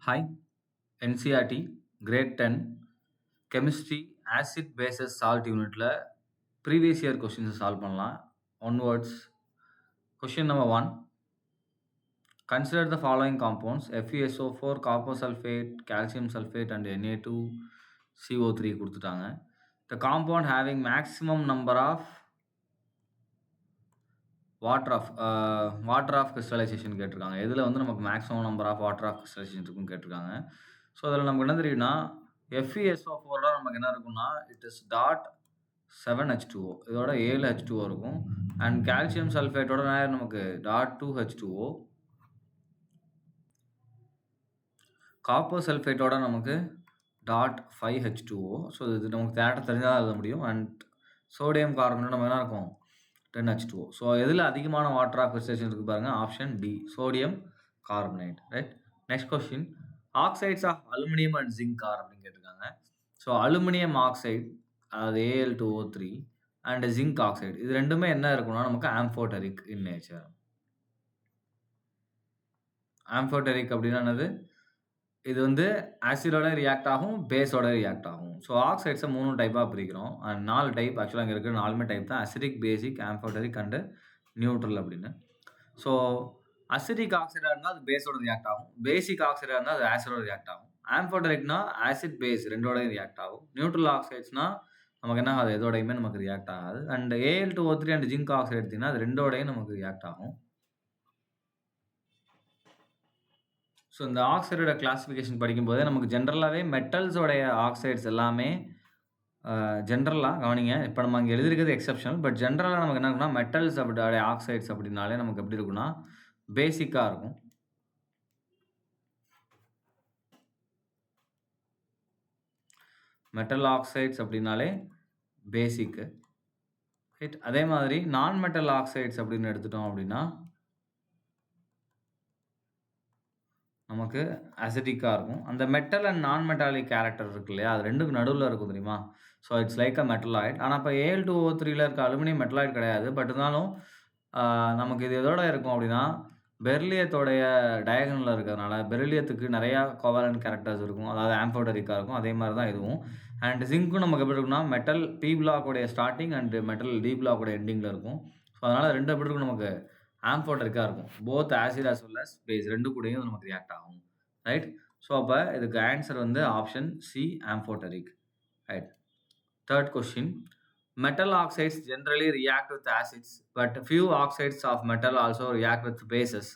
Hi, NCRT, Grade 10, Chemistry, Acid Bases Salt Unitல previous year questions solve பண்ணலாம். Onwards, question number 1. Consider the following compounds: FeSO4, copper sulfate, calcium sulfate, and Na2CO3 கொடுத்துட்டாங்க. The compound having maximum number of water of crystallisation கேட்டிருக்காங்க. எதில் வந்து நமக்கு maximum number of water of crystallization இருக்குன்னு கேட்டிருக்காங்க. So அதில் நமக்கு என்ன தெரியும்னா FeSO4 நமக்கு என்ன இருக்கும்னா இட் இஸ் டாட் 7H2O, இதோட 7H2O இருக்கும். அண்ட் கால்சியம் சல்ஃபேட்டோட நமக்கு டாட் 2H2O, காப்பர் சல்ஃபேட்டோட நமக்கு டாட் 5H2O. ஸோ இது நமக்கு தேட்டை தெரிஞ்சால் எழுத முடியும். அண்ட் சோடியம் கார்பனேட் நம்ம என்ன இருக்கும் 10H2O. ஸோ எதில் அதிகமான வாட்டர் ஆஃப் கிறிஸ்டலைசேஷன் இருக்குது பாருங்கள், option D, sodium carbonate. Right. Next question, oxides of aluminium and zinc are அப்படின்னு கேட்டிருக்காங்க. ஸோ அலுமினியம் ஆக்சைடு, அதாவது Al2O3, அண்ட் ஜிங்க் ஆக்சைடு, இது ரெண்டுமே என்ன இருக்குன்னா நமக்கு ஆம்ஃபோடெரிக் இன் நேச்சர். ஆம்ஃபோடெரிக் அப்படின்னா என்னது? இது வந்து ஆசிடோட ரியாக்ட் ஆகும், பேஸோட ரியாக்ட் ஆகும். ஸோ ஆக்சைட்ஸை 3 டைப்பாக பிரிக்கிறோம். அண்ட் 4 டைப் ஆக்சுவலாக அங்கே இருக்கிற 4மே டைப் தான்: அசிடிக், பேசிக், ஆம்ஃபோடெரிக் அண்டு நியூட்ரல் அப்படின்னு. ஸோ அசிடிக் ஆக்சைடாக இருந்தால் அது பேஸோட ரியாக்ட் ஆகும், பேசிக் ஆக்சைடாக இருந்தால் அது ஆசிடோட ரியாக்ட் ஆகும், ஆம்ஃபோடெரிக்னா ஆசிட் பேஸ் ரெண்டோடையும் ரியாக்ட் ஆகும், நியூட்ரல் ஆக்சைட்ஸ்னா நமக்கு என்ன ஆகாது, எதோடையுமே நமக்கு ரியாக்ட் ஆகாது. And Al2O3 and zinc oxide எடுத்திங்கன்னா அது ரெண்டோடையும் நமக்கு ரியாக்ட் ஆகும். ஸோ இந்த ஆக்சைடோட கிளாஸிஃபிகேஷன் படிக்கும்போதே நமக்கு ஜென்ரலாகவே மெட்டல்ஸோடைய ஆக்சைட்ஸ் எல்லாமே ஜென்ரலாக கவனிங்க. இப்போ நம்ம அங்கே எழுதிருக்கிறது எக்ஸப்ஷனல், பட் ஜென்ரலாக நமக்கு என்ன இருக்குன்னா மெட்டல்ஸ் அப்படியோடைய ஆக்சைட்ஸ் அப்படின்னாலே நமக்கு எப்படி இருக்குன்னா பேசிக்காக இருக்கும். மெட்டல் ஆக்சைட்ஸ் அப்படின்னாலே பேசிக்கு. ரைட். அதே மாதிரி நான் மெட்டல் ஆக்சைட்ஸ் அப்படின்னு எடுத்துட்டோம் அப்படின்னா நமக்கு அசிடிக்காக இருக்கும். அந்த மெட்டல் அண்ட் நான் மெட்டாலிக் கேரக்டர் இருக்கு இல்லையா, அது ரெண்டுக்கு நடுவில் இருக்கும் தெரியுமா. So it's like a metalloid. ஆனால் இப்போ Al2O3ல இருக்க அலுமினியம் மெட்டலாய்ட் கிடையாது. பட் இருந்தாலும் நமக்கு இது எதோட இருக்கும் அப்படின்னா பெரிலியத்தோடைய டயகனலில் இருக்கிறதுனால பெரிலியத்துக்கு நிறையா கோவாலன்ட் கேரக்டர்ஸ் இருக்கும், அதாவது ஆம்ஃபோடெரிக்காக இருக்கும். அதே மாதிரி தான் இதுவும். அண்ட் ஜிங்க்கும் நமக்கு எப்படி இருக்குன்னா மெட்டல் பி பிளாக்கோடைய ஸ்டார்டிங் அண்ட் மெட்டல் டி பிளாக்கோடைய எண்டிங்கில் இருக்கும். ஸோ அதனால் ரெண்டு எப்படி இருக்கும், நமக்கு ஆம்ஃபோடெரிக்காக இருக்கும். Both acid as well as base ரெண்டு கூடயும் நமக்கு ரியாக்ட் ஆகும். ரைட். ஸோ அப்போ இதுக்கு ஆன்சர் வந்து option C, amphoteric. Right. Third question, metal oxides generally react with acids, but few oxides of metal also react with bases,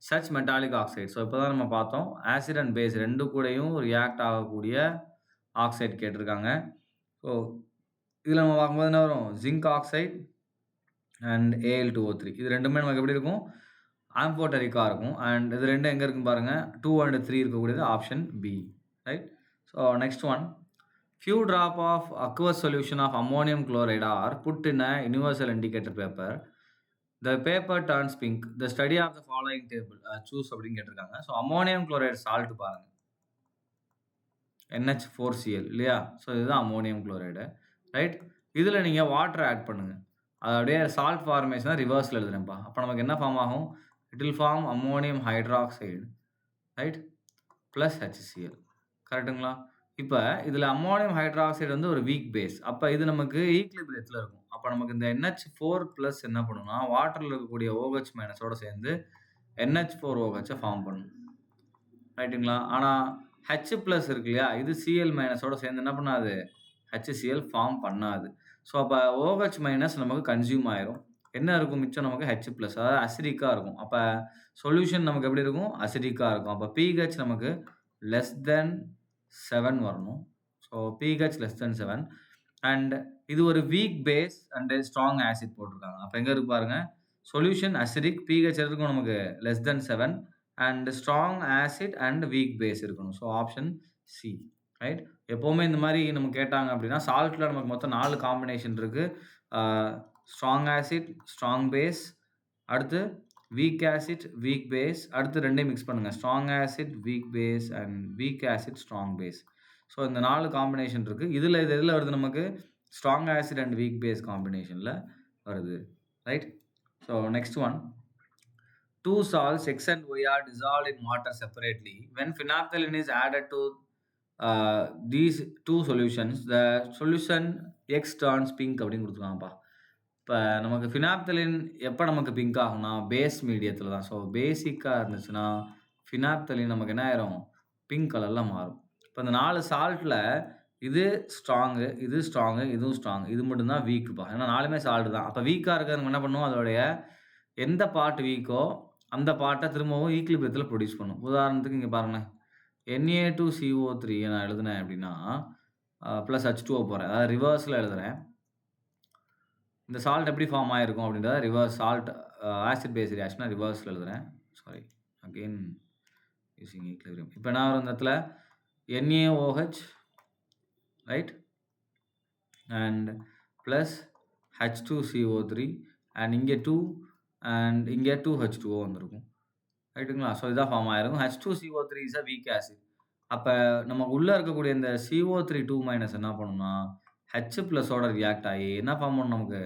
such metallic oxides. So இப்போ தான் நம்ம பார்த்தோம் ஆசிட் அண்ட் பேஸ் ரெண்டு கூடயும் react ஆகக்கூடிய ஆக்சைடு கேட்டிருக்காங்க. So இதில் நம்ம பார்க்கும்போது என்ன வரும், ஜிங்க் ஆக்சைடு அண்ட் Al2O3, இது ரெண்டுமே நமக்கு எப்படி இருக்கும், ஆம்ஃபோடெரிக்காக இருக்கும். அண்ட் இது ரெண்டும் எங்கே இருக்குன்னு பாருங்கள், 2 and 3 இருக்கக்கூடியது option B. Right. So next one, few drop of aqueous solution of ammonium chloride are put in a universal indicator paper. The paper turns pink. The study of the following table choose அப்படின்னு கேட்டிருக்காங்க. So ammonium chloride salt பாருங்க, NH4Cl இல்லையா. So இதுதான் ammonium chloride. Right. இதில் நீங்கள் water add பண்ணுங்கள், அது அப்படியே சால்ட் ஃபார்மேஷனாக ரிவர்ஸில் எழுதுனேன்ப்பா. அப்போ நமக்கு என்ன ஃபார்ம் ஆகும், it will form ammonium hydroxide, right, plus HCl. கரெக்டுங்களா. இப்போ இதில் அம்மோனியம் ஹைட்ராக்சைடு வந்து ஒரு வீக் பேஸ். அப்போ இது நமக்கு ஈக்லிபிரியத்தில் இருக்கும். அப்போ நமக்கு இந்த NH4+ என்ன பண்ணுன்னா வாட்டரில் இருக்கக்கூடிய OH மைனஸோட சேர்ந்து NH4OH ஃபார்ம் பண்ணும். ரைட்டுங்களா. ஆனால் H+ இருக்கு இல்லையா, இது Cl மைனஸோட சேர்ந்து என்ன பண்ணாது, HCl ஃபார்ம் பண்ணாது. ஸோ அப்போ OH மைனஸ் நமக்கு கன்சியூம் ஆயிரும். என்ன இருக்கும் மிச்சம், நமக்கு H+, அதாவது அசிடிக்காக இருக்கும். அப்போ சொல்யூஷன் நமக்கு எப்படி இருக்கும், அசிடிக்காக இருக்கும். அப்போ pH நமக்கு லெஸ் தென் 7 வரணும். So pH less than 7. And இது ஒரு weak base and strong acid போட்டிருக்காங்க. அப்போ எங்கே இருக்கு பாருங்க, சொல்யூஷன் அசிடிக், pH இருக்கும் நமக்கு less than 7, and strong acid and weak base இருக்கணும். So option C. ரைட். எப்போவுமே இந்த மாதிரி நம்ம கேட்டாங்க அப்படின்னா சால்ட்டில் நமக்கு மொத்தம் 4 காம்பினேஷன் இருக்குது. ஸ்ட்ராங் ஆசிட், ஸ்ட்ராங் பேஸ், அடுத்து வீக் ஆசிட், வீக் பேஸ், அடுத்து ரெண்டையும் மிக்ஸ் பண்ணுங்கள், strong acid, weak base and weak acid, strong base. So இந்த 4 காம்பினேஷன் இருக்குது. இதில் இது எதில் வருது, நமக்கு strong acid and weak base காம்பினேஷனில் வருது. Right. So next one, 2 salts X and Y are dissolved in water separately. When phenolphthalein is added to these two solutions, the solution X turns pink அப்படின்னு குடுத்துருக்காங்கப்பா. இப்ப நமக்கு phenolphthalein எப்ப நமக்கு pink ஆகும்னா, base மீடியத்தில தான். So பேசிக்கா இருந்துச்சுன்னா, ஃபினாப்தலின் நமக்கு என்ன ஆயிரும்? பிங்க் கலர்ல மாறும். இப்ப இந்த 4 சால்ட்ல இது ஸ்ட்ராங்கு, இது ஸ்ட்ராங்கு, இதுவும் ஸ்ட்ராங். இது மட்டும் தான் வீக்ப்பா. ஏன்னா 4மே சால்ட் தான். அப்ப வீக்கா இருக்கிறது நம்ம என்ன பண்ணுவோம்? அதோடைய எந்த பார்ட் வீக்கோ, அந்த பார்ட்ட திரும்பவும் ஈக்விலிபிரியத்தில புரொடியூஸ் பண்ணும். உதாரணத்துக்கு இங்க பாருங்களேன். Na2CO3 நான் எழுதுனேன் அப்படின்னா, பிளஸ் H2O போடுறேன். அதாவது ரிவர்ஸ்ல எழுதுறேன். இந்த சால்ட் எப்படி ஃபார்ம் ஆயிருக்கும் அப்படின்றத ரிவர்ஸ் சால்ட் ஆசிட் பேஸ் ரியாக்ஷன ரிவர்ஸ்ல எழுதுறேன். Sorry again using equilibrium. இப்ப என்ன வரும் இந்த இடத்துல NaOH right and plus H2CO3 and இங்க 2 அண்ட் இங்க 2H2O வந்திருக்கும். ரைட்டுங்களா? ஸோ இதான் ஃபார்ம் ஆயிருக்கும். H2CO3 is a week acid. அப்ப நமக்கு உள்ள இருக்கக்கூடிய இந்த CO3 2- என்ன பண்ணும்னா, H+ ஓட ரியாக்ட் ஆயி என்ன ஃபார்ம் பண்ணும் நமக்கு?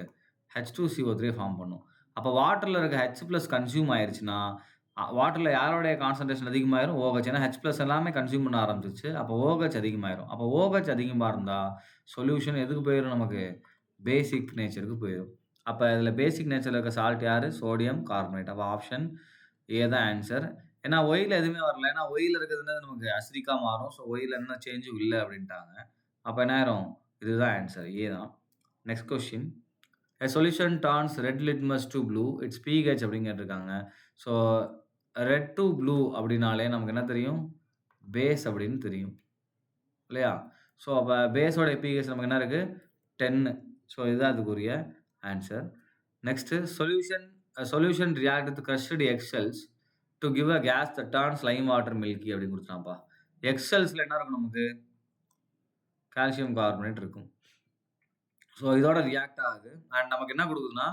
H2CO3 ஃபார்ம் பண்ணும். அப்ப வாட்டர்ல இருக்க H+ கன்சியூம் ஆயிருச்சுன்னா, வாட்டர்ல யாருடைய கான்சன்ட்ரேஷன் அதிகமாயிரும்? OH. ஏன்னா H+ எல்லாமே கன்சியூம் பண்ண ஆரம்பிச்சுருச்சு. அப்ப OH அதிகமாயிரும். அப்ப OH அதிகமா இருந்தா, சொல்யூஷன் எதுக்கு போயிரும் நமக்கு? பேசிக் நேச்சருக்கு போயிரும். அப்ப இதுல பேசிக் நேச்சர்ல இருக்க சால்ட் யாரு? Sodium carbonate. அப்ப ஆப்ஷன் ஏ தான் ஆன்ஸர். ஏன்னா ஒய்ல எதுவுமே வரல. ஏன்னா ஒய்ல இருக்கிறது என்னது நமக்கு அசிடிக்கா மாறும். ஸோ ஒய்ல எந்த சேஞ்சும் இல்ல அப்படின்ட்டாங்க. அப்ப என்ன ஆயிரும்? இதுதான் ஆன்ஸர். ஏ தான். Next question. A solution turns red litmus to blue. Its pH அப்படின்னு கேட்டிருக்காங்க. ஸோ ரெட் டூ ப்ளூ அப்படின்னாலே நமக்கு என்ன தெரியும்? பேஸ் அப்படின்னு தெரியும். இல்லையா? ஸோ அப்ப பேஸோட pH நமக்கு என்ன இருக்கு? 10. ஸோ இதுதான் அதுக்குரிய answer. Next solution react with crushed eggshells to give a gas that turns lime water milky அப்படின்னு குடுத்துட்டான்ப்பா. எக்ஸெல்ஸ்ல என்ன இருக்கும் நமக்கு? கால்சியம் கார்பனேட் இருக்கும். ஸோ இதோட ரியாக்ட் ஆகுது. அண்ட் நமக்கு என்ன குடுக்குதுன்னா,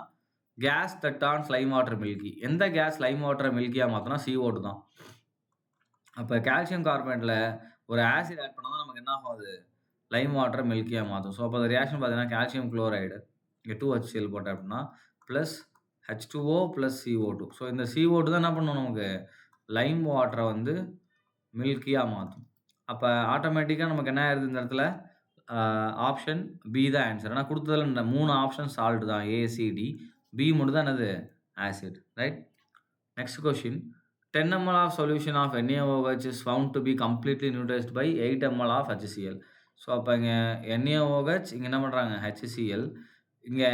gas that turns lime water milky. எந்த கேஸ் லைம் வாட்டர மில்கியா மாத்தும்னா CO2 தான். அப்ப கால்சியம் கார்பனேட்ல ஒரு ஆசிட் ஆட் பண்ணா தான் நமக்கு என்ன ஆகும் அது? லைம் வாட்டர மில்கியா மாத்தும். ஸோ அப்ப அந்த ரியாக்ஷன் பார்த்தீங்கன்னா, கால்சியம் குளோரைடு இங்க 2HCl போட்டேன் அப்படின்னா, plus H2O plus CO2. So இந்த CO2 தான் என்ன பண்ணும் நமக்கு? லைம் வாட்டர வந்து மில்கியா மாத்தும். அப்ப ஆட்டோமேட்டிக்கா நமக்கு என்ன ஆயிருது இந்த இடத்துல? ஆப்ஷன் பி தான் ஆன்ஸர். ஏன்னா குடுத்ததுல இந்த 3 ஆப்ஷன் சால்ட் தான். A, C, D. B மட்டும் தான் என்னது? Acid. Right? Next question. 10 ml of solution of NaOH is found to be completely neutralized by 8 ml of HCl. So அப்ப இங்க NaOH இங்க என்ன பண்றாங்க? HCl. இங்க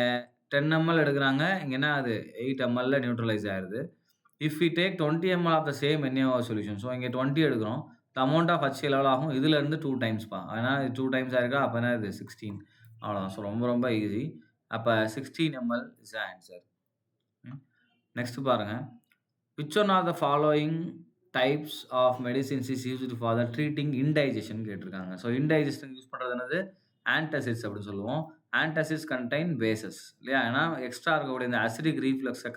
10 ml எடுக்குறாங்க. இங்க என்ன ஆகுது? 8 mlல நியூட்ரலைஸ் ஆயிருது. If we take 20 ml of the same NaOH solution. So இங்க 20 எடுக்குறோம். the amount of HCl எவ்வளோ ஆகும்? இதுல இருந்து 2 டைம்ஸ்ப்பா. ஏன்னா இது 2 டைம்ஸ் ஆயிருக்கா? அப்ப என்ன இது? 16. அவ்வளோதான். ஸோ ரொம்ப ஈஸி. அப்ப 16 ml is the answer. Next பாருங்க. which one of the following types of medicines is used for the treating indigestion கேட்டிருக்காங்க. ஸோ indigestion யூஸ் பண்றது என்னது? ஆன்டாசிட்ஸ் அப்படின்னு சொல்லுவோம். ஆன்டாசிட்ஸ் கன்டைன் பேசஸ் இல்லையா? ஏன்னா எக்ஸ்ட்ரா இருக்கக்கூடிய இந்த அசிடிக் ரீஃப்ளக்ஸை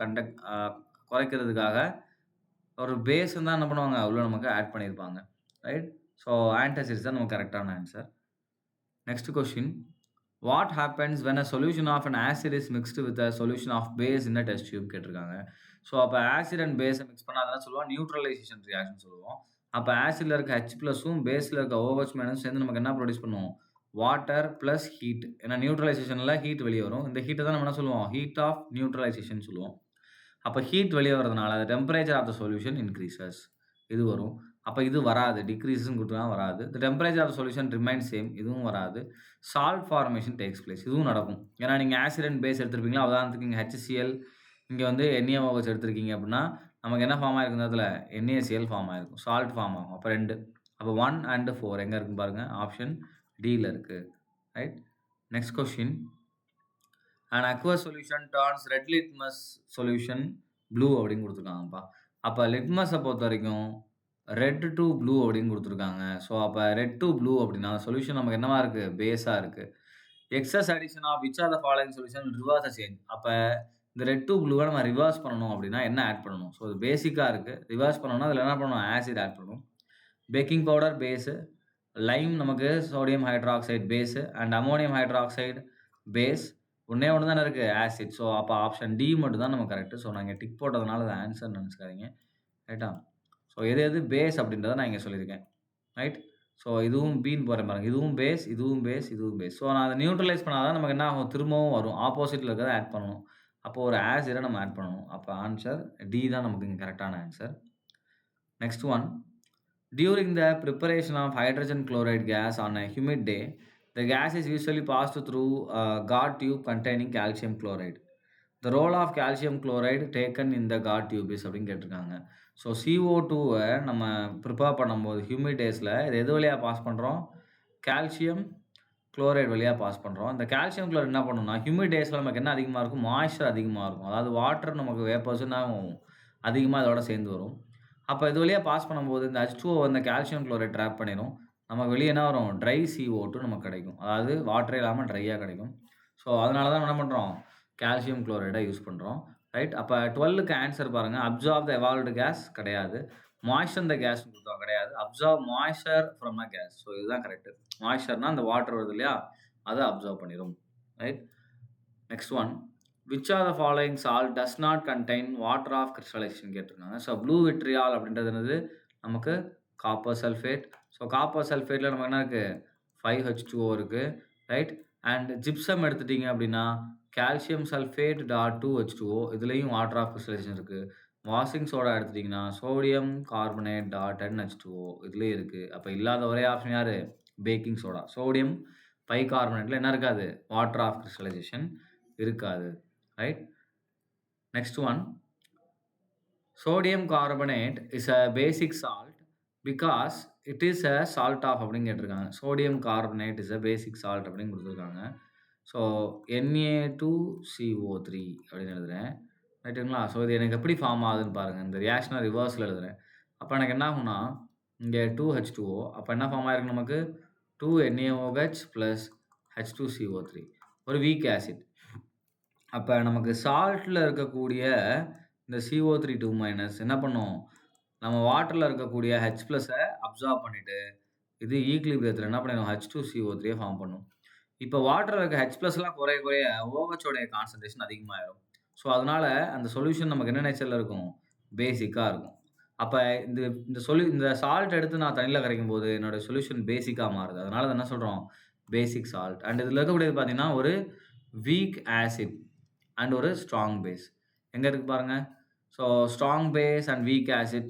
குறைக்கிறதுக்காக ஒரு பேஸ் தான் என்ன பண்ணுவாங்க? உள்ள நமக்கு ஆட் பண்ணியிருப்பாங்க. ரைட்? ஸோ ஆன்டாசிட்ஸ் தான் நமக்கு கரெக்டான answer. Next question. What happens when a solution of an acid is mixed with a solution of base in a test tube கேட்டிருக்காங்க. ஸோ அப்போ ஆசிட் அண்ட் பேஸை மிக்ஸ் பண்ணால் அதெல்லாம் சொல்லுவோம் நியூட்ரலைசேஷன் ரியாக்ஷன் சொல்லுவோம். அப்போ ஆசிட்ல இருக்க H+ம் பேஸில் இருக்க OH- சேர்ந்து நமக்கு என்ன ப்ரொடியூஸ் பண்ணுவோம்? Water plus heat. ஏன்னா நியூட்ரலைசேஷனில் ஹீட் வெளியே வரும். இந்த ஹீட்டை தான் நம்ம என்ன சொல்லுவோம்? ஹீட் ஆஃப் நியூட்ரலைசேஷன் சொல்லுவோம். அப்போ ஹீட் வெளியே வரதுனால the temperature of the solution increases. இது வரும். அப்போ இது வராது. டிக்ரீஸ்ன்னு குடுத்தா வராது. the temperature of the solution remains same. இதுவும் வராது. salt formation takes place. இதுவும் நடக்கும். ஏன்னா நீங்க ஆசிட் அண்ட் பேஸ் எடுத்திருப்பீங்களா? உதாரணத்துக்கு இங்க HCl, இங்க வந்து NaOH எடுத்திருக்கீங்க அப்படின்னா, நமக்கு என்ன ஃபார்ம் ஆயிருக்கும் இந்த இடத்துல? NaCl ஃபார்ம் ஆயிருக்கும். சால்ட் ஃபார்ம் ஆகும். அப்ப 2. அப்ப 1 அண்ட் 4 எங்க இருக்குன்னு பாருங்க. ஆப்ஷன் Dல இருக்கு. Right? Next question. an aqueous solution turns red litmus solution blue அப்படின்னு குடுத்துருக்காங்கப்பா. அப்ப லிட்மஸ பொறுத்தவரைக்கும் ரெட் டூ ப்ளூ அப்படின்னு குடுத்துருக்காங்க. ஸோ அப்ப ரெட் டூ ப்ளூ அப்படின்னா சொல்யூஷன் நமக்கு என்னவா இருக்கு? பேஸா இருக்கு. Excess addition of which are the following solution reverse a change. அப்ப இந்த ரெட் டூ ப்ளூவ நம்ம ரிவர்ஸ் பண்ணணும் அப்படின்னா என்ன ஆட் பண்ணணும்? ஸோ இது பேசிக்கா இருக்கு. ரிவர்ஸ் பண்ணணும்னா அதுல என்ன பண்ணணும்? ஆசிட் ஆட் பண்ணணும். பேக்கிங் பவுடர் பேஸ், லைம் நமக்கு sodium hydroxide base and ammonium hydroxide base, ஒண்ணே ஒண்ணு தானே இருக்கு ஆசிட். ஸோ அப்ப ஆப்ஷன் டி மட்டும் தான் நமக்கு கரெக்ட். ஸோ நான் இங்க டிக் போட்டதுனால அது ஆன்ஸர்ன்னு நெனச்சுக்காதீங்க. ரைட்டா? ஸோ எது எது பேஸ் அப்படின்றத நான் இங்க சொல்லியிருக்கேன். ரைட்? ஸோ இதுவும் பின்னு போடுறேன் பாருங்க. இதுவும் பேஸ், இதுவும் பேஸ், இதுவும் பேஸ். ஸோ நான் அத நியூட்ரலைஸ் பண்ணா தான் நமக்கு என்ன ஆகும்? திரும்பவும் வரும். ஆப்போசிட்ல இருக்கிறத ஆட் பண்ணணும். அப்போ ஒரு ஆசிட்ட நம்ம ஆட் பண்ணணும். அப்ப ஆன்ஸர் டி தான் நமக்கு இங்க கரெக்ட்டான answer. Next one. During the preparation of hydrogen chloride gas on a humid day, the gas is usually passed through a guard tube containing calcium chloride. The role of calcium chloride taken in the guard tube is அப்படின்னு கேட்டிருக்காங்க. So CO2வ நம்ம prepare பண்ணும்போது humid டேஸில் இது எது வழியா pass பண்ணுறோம்? Calcium chloride வழியா பாஸ் பண்ணுறோம். இந்த கால்சியம் குளோரைடு என்ன பண்ணும்னா, ஹியூமிட் டேஸில் நமக்கு என்ன அதிகமாக இருக்கும்? மாய்ஸ்சர் அதிகமாக இருக்கும். அதாவது வாட்டர் நமக்கு வேப்பர்ஸ் என்ன ஆகும்? அதிகமாக இதோட சேர்ந்து வரும். அப்போ இது வழியா பாஸ் பண்ணும்போது இந்த H2O இந்த கால்சியம் குளோரைட் ட்ராப் பண்ணிரும். நமக்கு வெளிய என்ன வரும்? ட்ரை CO2 நமக்கு கிடைக்கும். அதாவது வாட்டரே இல்லாம ட்ரையா கிடைக்கும். ஸோ அதனால தான் என்ன பண்றோம்? கால்சியம் குளோரைட யூஸ் பண்றோம். ரைட்? அப்ப 12க்கு ஆன்ஸர் பாருங்க. அப்சார்ப் த எவால்வ்டு கேஸ் கிடையாது. மாய்ஸ்சர் த கேஸ் குடுத்தோம் கிடையாது. Absorb moisture from a gas. So இதுதான் கரெக்ட். மாய்ஸ்சர்னா அந்த வாட்டர் வருது இல்லையா? அத அப்சார்ப் பண்ணிரும். Right? Next one. Which are the following salt does not contain water of crystallisation கேட்டிருக்காங்க. ஸோ ப்ளூ விட்ரியால் அப்படின்றது என்னது? நமக்கு காப்பர் சல்ஃபேட். ஸோ காப்பர் சல்ஃபேட்ல நமக்கு என்ன இருக்கு? 5H2O இருக்கு. ரைட்? அண்ட் ஜிப்சம் எடுத்துட்டீங்க அப்படின்னா, கால்சியம் சல்ஃபேட் டாட் 2H2O இதுலயும் வாட்டர் ஆஃப் கிறிஸ்டலைசேஷன் இருக்கு. வாஷிங் சோடா எடுத்துட்டீங்கன்னா, சோடியம் கார்பனேட் டாட் NH2O இதுலயும் இருக்கு. அப்ப இல்லாத ஒரே ஆப்ஷன் யாரு? Baking soda. சோடியம் பைகார்பனேட்ல என்ன இருக்காது? வாட்டர் ஆஃப் கிறிஸ்டலைசேஷன் இருக்காது. Right? Next one. Sodium carbonate is a basic salt because it is a salt of அப்படின்னு கேட்டிருக்காங்க. Sodium carbonate is a basic salt அப்படின்னு குடுத்துருக்காங்க. ஸோ Na2CO3 அப்படின்னு எழுதுறேன். ரைட்டுங்களா? ஸோ இது எனக்கு எப்படி ஃபார்ம் ஆகுதுன்னு பாருங்க. இந்த ரியாக்ஷன ரிவர்ஸ்ல எழுதுறேன். அப்ப எனக்கு என்ன ஆகும்னா, இங்க 2H2O அப்ப என்ன ஃபார்ம் ஆயிருக்கு நமக்கு? 2NaOH plus H2CO3 ஒரு வீக் ஆசிட். அப்ப நமக்கு சால்ட்ல இருக்கக்கூடிய இந்த CO3 2- என்ன பண்ணும்? நம்ம வாட்டர்ல இருக்கக்கூடிய H+ அப்சார்ப் பண்ணிட்டு, இது ஈக்விலிபிரியத்துல என்ன பண்ணிரும்? H2CO3 ஃபார்ம் பண்ணும். இப்ப வாட்டர்ல இருக்க H+லாம் குறைய குறைய OH உடைய கான்சன்ட்ரேஷன் அதிகமாயிரும். ஸோ அதனால அந்த சொல்யூஷன் நமக்கு என்ன நேச்சர்ல இருக்கும்? பேசிக்கா இருக்கும். அப்ப இந்த இந்த சால்ட் எடுத்து நான் தண்ணீல கரைக்கும்போது என்னோட சொல்யூஷன் பேசிக்கா மாறுது. அதனால அத என்ன சொல்றோம்? பேசிக் சால்ட். அண்ட் இதுல இருக்கக்கூடியது பார்த்தீங்கன்னா, ஒரு வீக் ஆசிட் அண்ட் ஒரு ஸ்ட்ராங் பேஸ். எங்க இருக்கு பாருங்க. So strong base and weak acid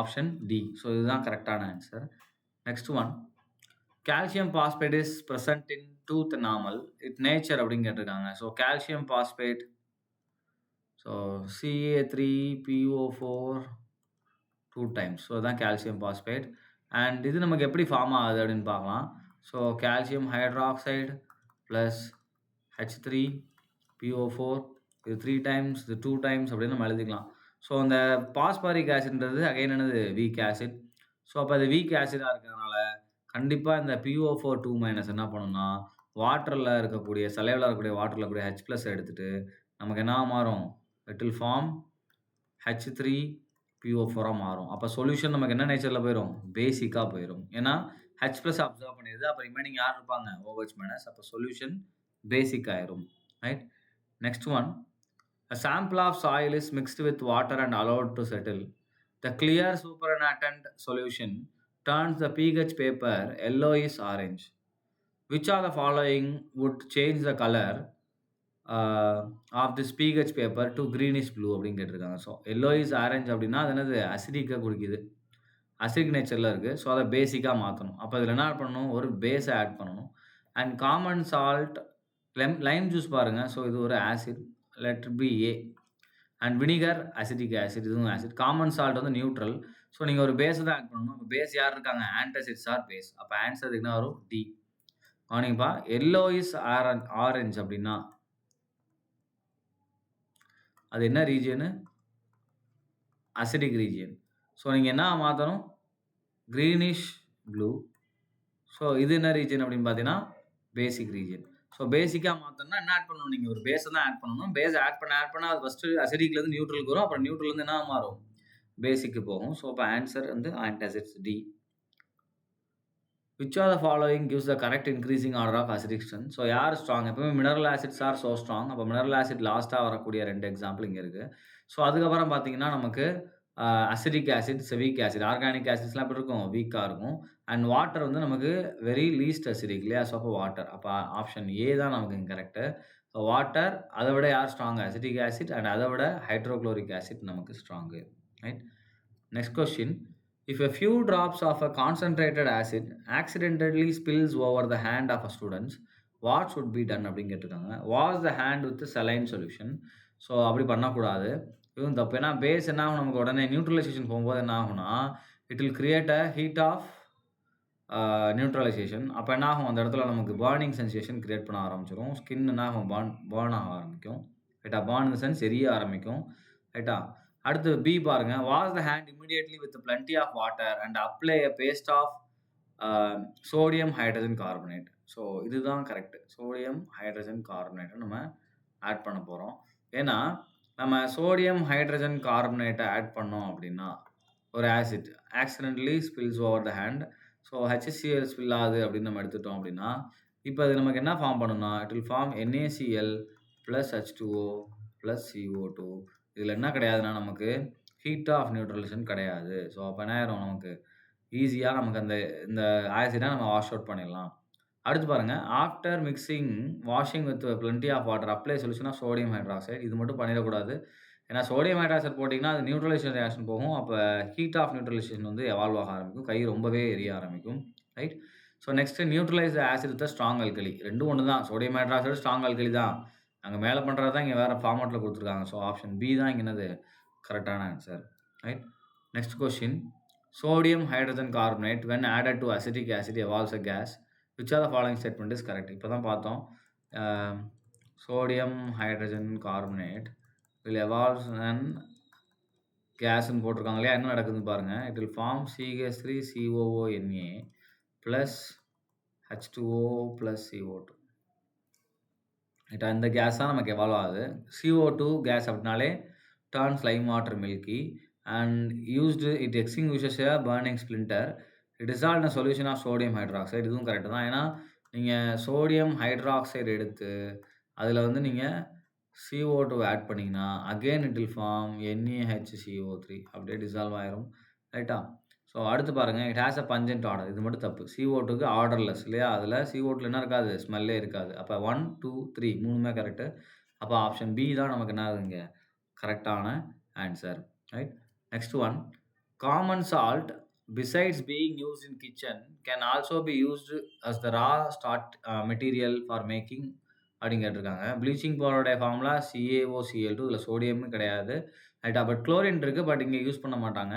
option D. So இதுதான் கரெக்ட்டான answer. Next one. Calcium phosphate is present in tooth enamel. It nature அப்படின்னு கேட்டிருக்காங்க. So calcium phosphate so Ca3PO4 2 times. So இதான் calcium phosphate. And இது நமக்கு எப்படி form ஆகுது அப்படின்னு பார்க்கலாம். So calcium hydroxide plus H3PO4 இது 3 டைம்ஸ், இது 2 டைம்ஸ் அப்படின்னு நம்ம எழுதிக்கலாம். ஸோ அந்த பாஸ்பாரிக் ஆசிட்ன்றது அகைன் என்னது? Week acid. ஸோ அப்ப அது வீக் ஆசிடா இருக்கிறதுனால, கண்டிப்பா இந்த PO4 2- என்ன பண்ணும்னா, வாட்டர்ல இருக்கக்கூடிய சலைவல இருக்கக்கூடிய வாட்டர்ல இருக்கக்கூடிய H+ எடுத்துட்டு, நமக்கு என்னவா மாறும்? இட் வில் ஃபார்ம் H3PO4 மாறும். அப்ப சொல்யூஷன் நமக்கு என்ன நேச்சர்ல போயிரும்? பேசிக்கா போயிரும். ஏன்னா H+ அப்சார்ப் பண்ணிருது. அப்ப ரிமைனிங் யார் இருப்பாங்க? OH-. அப்ப சொல்யூஷன் பேசிக் ஆயிரும். Right? Next one. A sample of soil is mixed with water and allowed to settle. The clear supernatant solution turns the pH paper yellowish orange. Which of the following would change the color of this pH paper to greenish blue அப்படின்னு கேட்டிருக்காங்க. So yellowish orange அப்படின்னா அது என்னது? அசிடிக்கா குறிக்குது. Acidic நேச்சர்ல இருக்கு. So அத பேசிக்கா மாத்தணும். அப்ப இதுல என்ன பண்ணணும்? ஒரு பேஸ ஆட் பண்ணணும். And common salt Lime juice பாருங்க. ஸோ இது ஒரு acid. Let it be A. And vinegar acetic acid. இதுவும் ஆசிட். காமன் சால்ட் வந்து நியூட்ரல். ஸோ நீங்க ஒரு பேஸ் தான் ஆட் பண்ணணும். அப்ப பேஸ் யார் இருக்காங்க? Antacids are base. அப்ப ஆன்சர் என்ன வரும்? டி. கவனிங்கப்பா. yellowish ஆரஞ்ச் அப்படின்னா அது என்ன ரீஜியனு? Acidic region. ஸோ நீங்க என்ன மாத்தணும்? Greenish blue. ஸோ இது என்ன ரீஜியன் அப்படின்னு பார்த்தீங்கன்னா, பேசிக் ரீஜியன். ஸோ பேசிக்கா மாத்தணும்னா என்ன ஆட் பண்ணணும்? நீங்க ஒரு பேஸ தான் ஆட் பண்ணணும். பேஸ் ஆட் பண்ண அது ஃபர்ஸ்ட் அசிடிக்லேருந்து நியூட்ரலுக்கு வரும். அப்புறம் நியூட்ரல்லேருந்து என்ன மாறும்? பேசிக்கு போகும். ஸோ அப்ப ஆன்சர் வந்து antacids D. Which are the following gives the correct increasing order of acidic strength. So யார் ஸ்ட்ராங்? எப்பவுமே mineral acids are so strong. அப்போ மினரல் ஆசிட் லாஸ்ட்டா வரக்கூடிய 2 எக்ஸாம்பிள் இங்க இருக்கு. ஸோ அதுக்கப்புறம் பார்த்தீங்கன்னா, நமக்கு அசிட்டிக் ஆசிட், செவிக் ஆசிட். ஆர்கானிக் ஆசிட்ஸ்லாம் எப்படி இருக்கும்? வீக்கா இருக்கும். அண்ட் வாட்டர் வந்து நமக்கு வெரி லீஸ்ட் அசிடிக் இல்லையா? ஸோ அப்போ வாட்டர். அப்போ ஆப்ஷன் ஏ தான் நமக்கு இங்க கரெக்ட்டு. ஸோ வாட்டர் அத விட யார் ஸ்ட்ராங்? அசிட்டிக் ஆசிட் அண்ட் அத விட ஹைட்ரோகுளோரிக் ஆசிட் நமக்கு strong. Right? Next question. If a few drops of a concentrated acid accidentally spills over the hand of a student, what should be done அப்படின்னு கேட்டிருக்காங்க. Wash the hand with saline solution. So அப்படி பண்ணக்கூடாது. இதுவும் தப்பு. ஏன்னா base என்ன ஆகும்? நமக்கு உடனே நியூட்ரலைசேஷன் போகும்போது என்ன ஆகும்னா, it will create a heat of neutralization. அப்போ என்ன ஆகும்? அந்த இடத்துல நமக்கு பர்னிங் சென்சேஷன் கிரியேட் பண்ண ஆரம்பிச்சிரும். ஸ்கின் என்ன ஆகும்? பர்ன் ஆக ஆரம்பிக்கும். ரைட்டா? பர்ன் இன் த சென்ஸ் எரிய ஆரம்பிக்கும். ரைட்டா? அடுத்து பி பாருங்க. Wash the hand immediately with plenty of water and apply a paste of sodium hydrogen carbonate. So இதுதான் கரெக்ட். சோடியம் ஹைட்ரஜன் கார்பனேட்டை நம்ம ஆட் பண்ண போகிறோம். ஏன்னா நம்ம சோடியம் ஹைட்ரஜன் கார்பனேட்டை ஆட் பண்ணோம் அப்படின்னா ஒரு acid accidentally spills over the hand. So HCl spill ஆகுது அப்படின்னு நம்ம எடுத்துட்டோம் அப்படின்னா, இப்போ அது நமக்கு என்ன ஃபார்ம் பண்ணும்னா, it will form NaCl + H2O + CO2. இதில் என்ன கிடையாதுன்னா, நமக்கு ஹீட் ஆஃப் நியூட்ரலைசேஷன் கிடையாது. ஸோ அப்போ என்ன ஆயிரும்? நமக்கு ஈஸியா நமக்கு இந்த ஆசிடை நம்ம வாஷ் அவுட் பண்ணிடலாம். அடுத்து பாருங்க. After mixing washing with plenty of water apply solution of sodium hydroxide. இது மட்டும் பண்ணிடக்கூடாது. ஏன்னா சோடியம் ஹைட்ராக்சைடு போட்டிங்கன்னா, அது நியூட்ரலைசேஷன் ரியாக்ஷன் போகும். அப்போ ஹீட் ஆஃப் நியூட்ரலைசேஷன் வந்து எவால்வ் ஆக ஆரம்பிக்கும். கை ரொம்பவே எரிய ஆரம்பிக்கும். Right? So next neutralise acid with strong alkali. 2ம் ஒண்ணு தான். சோடியம் ஹைட்ராக்சைடு ஸ்ட்ராங் அல்கலி தான். அங்க மேல பண்றது தான் இங்க வேற ஃபார்மட்ல குடுத்துருக்காங்க. ஸோ ஆப்ஷன் பி தான் இங்க என்னது? கரெக்ட்டான answer. Right? Next question. Sodium hydrogen carbonate when added to acetic acid evolves a gas. Which of the following statement is correct? இப்போ தான் பார்த்தோம். Sodium hydrogen carbonate will evolve an gasன்னு போட்டிருக்காங்க இல்லையா? என்ன நடக்குதுன்னு பாருங்க. It will form CH3COONA plus H2O plus CO2. ரைட்டா? இந்த கேஸ் தான் நமக்கு எவால்வ் ஆகுது. CO2 கேஸ் அப்படின்னாலே turns lime water milky and used it extinguishes a burning splinter. It dissolve in a solution of sodium hydroxide. இதுவும் correct தான். ஏன்னா நீங்கள் சோடியம் ஹைட்ராக்சைடு எடுத்து அதில் வந்து நீங்கள் CO2 ஆட் பண்ணிங்கன்னா again it will form NaHCO3 அப்படியே டிசால்வ் ஆயிரும். ரைட்டா? ஸோ அடுத்து பாருங்க. It has a pungent odour. இது மட்டும் தப்பு. CO2க்கு ஆர்டர்லெஸ் இல்லையா? அதில் CO2ல என்ன இருக்காது? ஸ்மெல்லே இருக்காது. அப்போ 1, 2, 3 3மே கரெக்ட்டு. அப்போ ஆப்ஷன் பி தான் நமக்கு என்ன ஆகுதுங்க? கரெக்டான answer. Right? Next one. Common salt besides being used in kitchen can also be used as the raw start material for making அப்படின்னு கேட்டிருக்காங்க. ப்ளீச்சிங் பவுடருடைய ஃபார்முலா CaOCl2. இதில் சோடியமும் கிடையாது. ரைட்டா? பட் குளோரின் இருக்குது. பட் இங்கே யூஸ் பண்ண மாட்டாங்க.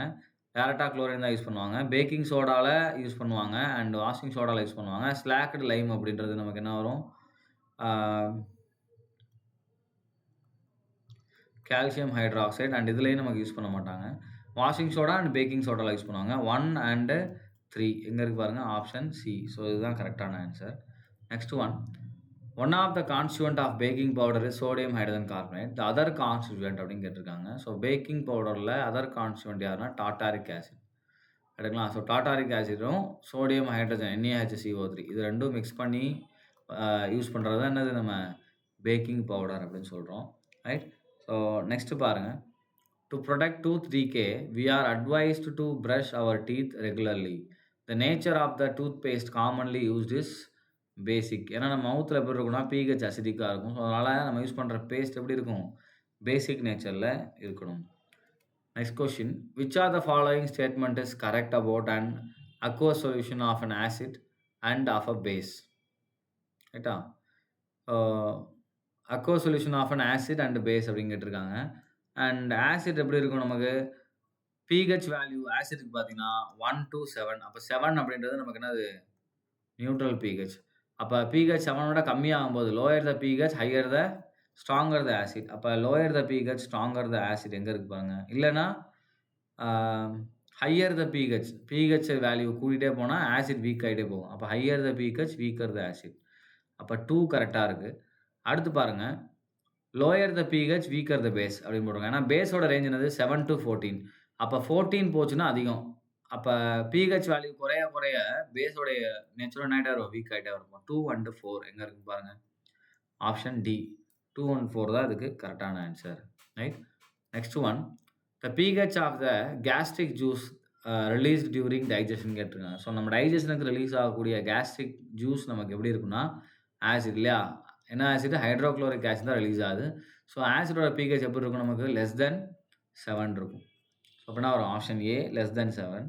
டேரக்ட்டா குளோரின் தான் யூஸ் பண்ணுவாங்க. பேக்கிங் சோடால யூஸ் பண்ணுவாங்க. அண்ட் வாஷிங் சோடால யூஸ் பண்ணுவாங்க. ஸ்லாக்டு லைம் அப்படின்றது நமக்கு என்ன வரும்? கால்சியம் ஹைட்ராக்சைடு அண்ட் இதுலயும் நமக்கு யூஸ் பண்ண மாட்டாங்க. வாஷிங் சோடா அண்ட் பேக்கிங் சோடால யூஸ் பண்ணுவாங்க. 1 அண்ட் 3 எங்க இருக்கு பாருங்க? Option C. ஸோ இதுதான் கரெக்டான answer. Next one. One of the constituent of baking powder is sodium hydrogen carbonate. The other constituent அப்படின்னு கேட்டிருக்காங்க. ஸோ பேக்கிங் பவுடரில் அதர் கான்ஸ்டிட்யூயன்ட் யாருன்னா டாட்டாரிக் ஆசிட். எடுக்கலாம். ஸோ டாட்டாரிக் ஆசிடும் சோடியம் ஹைட்ரஜன் NaHCO3 இது 2ம் மிக்ஸ் பண்ணி யூஸ் பண்ணுறது தான் என்னது? நம்ம பேக்கிங் பவுடர் அப்படின்னு சொல்கிறோம். ரைட்? ஸோ நெக்ஸ்ட் பாருங்க. To protect tooth decay we are advised to brush our teeth regularly. The nature of the toothpaste commonly used is basic. ஏன்னா நம்ம மவுத்தில் எப்படி இருக்கும்னா pH அசிடிக்காக இருக்கும். ஸோ அதனால் நம்ம யூஸ் பண்ணுற பேஸ்ட் எப்படி இருக்கும்? பேசிக் நேச்சரில் இருக்கணும். Next question. Which are the following statement is correct about and aqueous solution of an acid and of a base? ரைட்டா? aqueous solution of an acid and base அப்படின்னு கேட்டிருக்காங்க. அண்ட் ஆசிட் எப்படி இருக்கும் நமக்கு? pH வேல்யூ ஆசிட்க்கு பார்த்தீங்கன்னா 1 to 7. அப்போ 7 அப்படின்றது நமக்கு என்னது? Neutral pH. அப்போ pH 7 விட கம்மியாகும்போது lower the pH higher the stronger the acid. அப்போ lower the pH stronger the acid எங்கே இருக்கு பாருங்க? இல்லைன்னா ஹையர் த pH வேல்யூ கூட்டிகிட்டே போனால் ஆசிட் வீக் ஆகிட்டே போகும். அப்போ higher the pH weaker the acid. அப்போ 2 கரெக்டாக இருக்குது. அடுத்து பாருங்க. Lower the pH weaker the base அப்படின்னு போடுவாங்க. ஏன்னா பேஸோட ரேஞ்ச் என்னது? 7 to 14. அப்போ 14 போச்சுன்னா அதிகம். அப்ப pH வேல்யூ குறைய குறைய பேஸோடைய நேச்சுரல் என்ன ஆயிட்டே வரும்? வீக் ஆயிட்டே வரும். 2 அண்ட் 4 எங்க இருக்கு பாருங்க. Option D. 2 அண்ட் 4 தான் இதுக்கு கரெக்ட்டான answer. Right. Next one. The pH of the gastric juice released during digestion கேட்டிருக்காங்க. ஸோ நம்ம டைஜெஸ்ஷனுக்கு ரிலீஸ் ஆகக்கூடிய கேஸ்ட்ரிக் ஜூஸ் நமக்கு எப்படி இருக்குன்னா, ஆசிட் இல்லையா? என்ன ஆசிட்? ஹைட்ரோகுளோரிக் ஆசிட் தான் ரிலீஸ் ஆகுது. ஸோ ஆசிடோட pH எப்படி இருக்கும் நமக்கு? லெஸ் தென் 7 இருக்கும். ஸோ அப்படின்னா வரும் option A less than 7.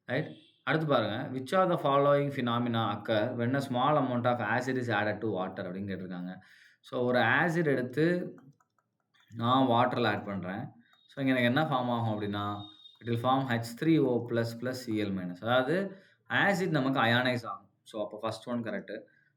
Right. அடுத்து பாருங்க. Which are the following phenomena occur when a small amount of acid is added to water அப்படின்னு கேட்டிருக்காங்க. ஸோ ஒரு ஆசிட் எடுத்து நான் வாட்டரில் ஆட் பண்ணுறேன். ஸோ இங்கே எனக்கு என்ன ஃபார்ம் ஆகும் அப்படின்னா, it will form H3O plus Cl minus. அதாவது ஆசிட் நமக்கு அயானைஸ் ஆகும். ஸோ அப்போ ஃபர்ஸ்ட் ஒன் கரெக்ட்டு.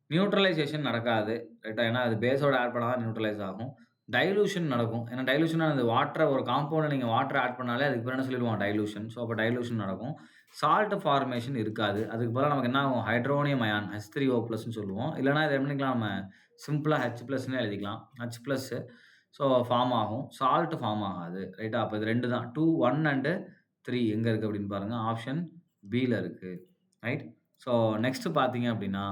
நியூட்ரலைசேஷன் நடக்காது. ரைட்டா? ஏன்னா அது பேஸோட ஆட் பண்ணா தான் நியூட்ரலைஸ் ஆகும். டைலூஷன் நடக்கும். ஏன்னா டைலூஷன்னா அந்த வாட்டரை ஒரு காம்பவுண்ட்ல நீங்க வாட்டர் ஆட் பண்ணாலே அதுக்கு பேர் என்ன சொல்லிடுவோம்? டைலூஷன். ஸோ அப்போ டைலூஷன் நடக்கும். சால்ட் ஃபார்மேஷன் இருக்காது. அதுக்கு பதிலா நமக்கு என்ன ஆகும்? ஹைட்ரோனியம் அயான் H3O ப்ளஸ்ன்னு சொல்லுவோம். இல்லன்னா இத என்ன பண்ணிக்கலாம் நம்ம சிம்பிளா H ப்ளஸ்ன்னே எழுதிக்கலாம். H ப்ளஸ் ஸோ ஃபார்ம் ஆகும். சால்ட் ஃபார்ம் ஆகாது. ரைட்டா? அப்போ இது 2 தான். 2, 1 அண்ட் 3 எங்க இருக்கு அப்படின்னு பாருங்க. ஆப்ஷன் பில இருக்கு. ரைட். ஸோ நெக்ஸ்ட் பார்த்தீங்க அப்படின்னா,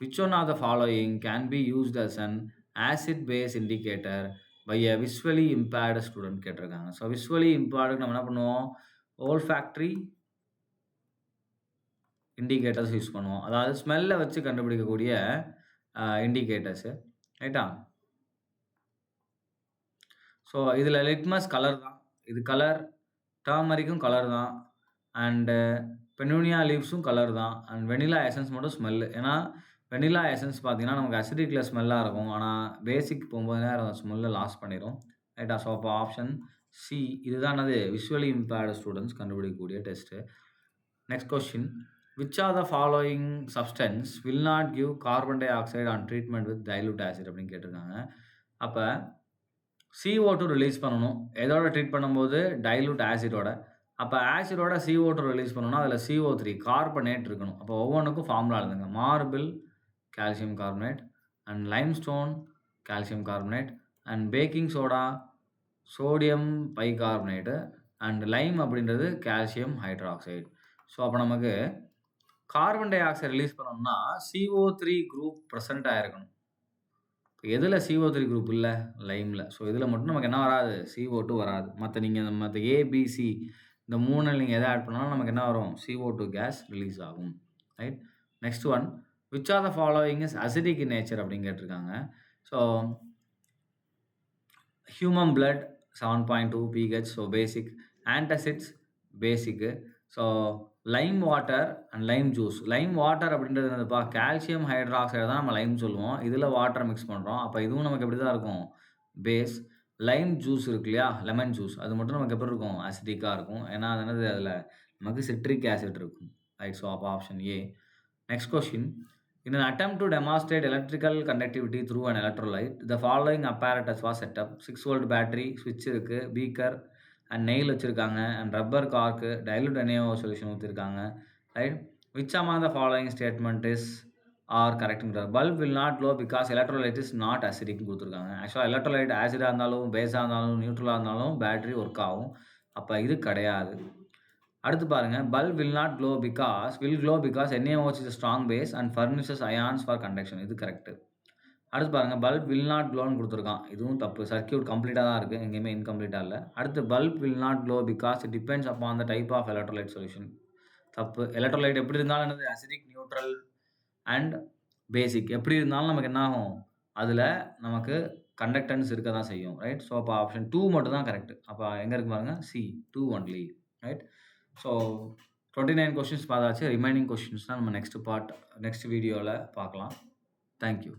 which one of the following can be used as an acid base indicator by a visually impaired student கேட்டிருக்காங்க. ஸோ விசுவலி இம்பேர்டுக்கு நம்ம என்ன பண்ணுவோம்? ஓல்ஃபாக்டரி இண்டிகேட்டர்ஸ் யூஸ் பண்ணுவோம். அதாவது ஸ்மெல்ல வச்சு கண்டுபிடிக்கக்கூடிய இண்டிகேட்டர்ஸு. ரைட்டா? ஸோ இதில லிட்மஸ் கலர் தான். இது கலர், டர்மரிக்கும் கலர் தான். அண்டு பெனூனியா லீவ்ஸும் கலர் தான். அண்ட் வெனிலா எசன்ஸ் மட்டும் ஸ்மெல்லு. ஏன்னா வெனிலா எசன்ஸ் பார்த்தீங்கன்னா, நமக்கு அசிடிக்ல ஸ்மெல்லா இருக்கும். ஆனா பேசிக் போகும்போது அந்த ஸ்மெல்ல லாஸ் பண்ணிரும். ரைட்டா? ஸோ அப்போ ஆப்ஷன் சி. இதுதான் என்னது? விசுவலி இம்பேர்டு ஸ்டூடண்ட்ஸ் கண்டுபிடிக்கக்கூடிய test. Next question. Which are the following substance will not give carbon di oxide on treatment with dilute acid அப்படின்னு கேட்டிருக்காங்க. அப்ப CO2 ரிலீஸ் பண்ணணும். எதோட ட்ரீட் பண்ணும்போது? டைலூட் ஆசிடோட. அப்ப ஆசிடோட CO2 ரிலீஸ் பண்ணணும்னா, அதில CO3 கார்பனேட் இருக்கணும். அப்போ ஒவ்வொன்னுக்கும் ஃபார்முலா எழுதுங்க. Marble calcium carbonate and limestone calcium carbonate and baking soda sodium bicarbonate and Lime அப்படின்றது கால்சியம் ஹைட்ராக்சைடு. ஸோ அப்போ நமக்கு கார்பன் டை ஆக்சைடு ரிலீஸ் பண்ணணும்னா CO3 குரூப் பிரசன்ட் ஆயிருக்கணும். எதுல CO3 குரூப் இல்ல? லைம்ல. ஸோ இதில மட்டும் நமக்கு என்ன வராது? CO2 வராது. மத்த A, B, C இந்த 3ல நீங்க எத ஆட் பண்ணாலும் நமக்கு என்ன வரும்? CO2 கேஸ் ரிலீஸ் ஆகும். Right. Next one. Which are the following is acidic in nature அப்படின்னு கேட்டிருக்காங்க. So human blood 7.2 pH so basic. Antacids basic. So lime water and lime juice. Lime water அப்படின்றது என்னதுப்பா? Calcium hydroxide தான் நம்ம Lime சொல்லுவோம். இதில water mix பண்றோம். அப்ப இதுவும் நமக்கு எப்படி தான் இருக்கும்? பேஸ். லைம் ஜூஸ் இருக்கு இல்லையா? Lemon juice. அது மட்டும் நமக்கு எப்படி இருக்கும்? அசிடிக்கா இருக்கும். ஏன்னா அது என்னது? அதில நமக்கு சிட்ரிக் ஆசிட் இருக்கும். ரைட். ஸோ அப்போ option A. Next question. In an attempt to demonstrate electrical conductivity through an electrolyte, the following apparatus was set up. 6 volt battery, switch இருக்கு, beaker and nail வச்சிருக்காங்க and rubber cork, dilute NaO solution ஊத்திருக்காங்க. Right? Which among the following statement is are correct? Bulb will not glow because electrolyte is not acidic கொடுத்திருக்காங்க. Actually electrolyte ஆசிடா இருந்தாலும், பேஸா இருந்தாலும், நியூட்ரலா இருந்தாலும் battery work ஆகும். அப்ப இது கிடையாது. அடுத்து பாருங்க. Bulb will not glow because NaOH is a strong base and furnishes ions for conduction. இது கரெக்ட். அடுத்து பாருங்க. பல்ப் வில் நாட் க்ளோன்னு கொடுத்துருக்கான். இதுவும் தப்பு. சர்க்யூட் கம்ப்ளீட்டா தான் இருக்கு. எங்கேயுமே இன்கம்ப்ளீட்டா இல்ல. அடுத்து bulb will not glow because it depends upon the type of electrolyte solution. தப்பு. எலக்ட்ரோலைட் எப்படி இருந்தாலும் என்னது? Acidic, neutral and basic. எப்படி இருந்தாலும் நமக்கு என்ன ஆகும்? அதில நமக்கு கண்டக்டன்ஸ் இருக்க தான் செய்யும். ரைட். ஸோ அப்போ ஆப்ஷன் 2 மட்டும் தான் கரெக்ட். அப்போ எங்க இருக்கு பாருங்க? C 2 only. Right. So 29 questions பார்த்தாச்சு. ரிமைனிங் கொஸ்டின்ஸ் தான் நம்ம நெக்ஸ்ட் வீடியோல பார்க்கலாம். Thank you.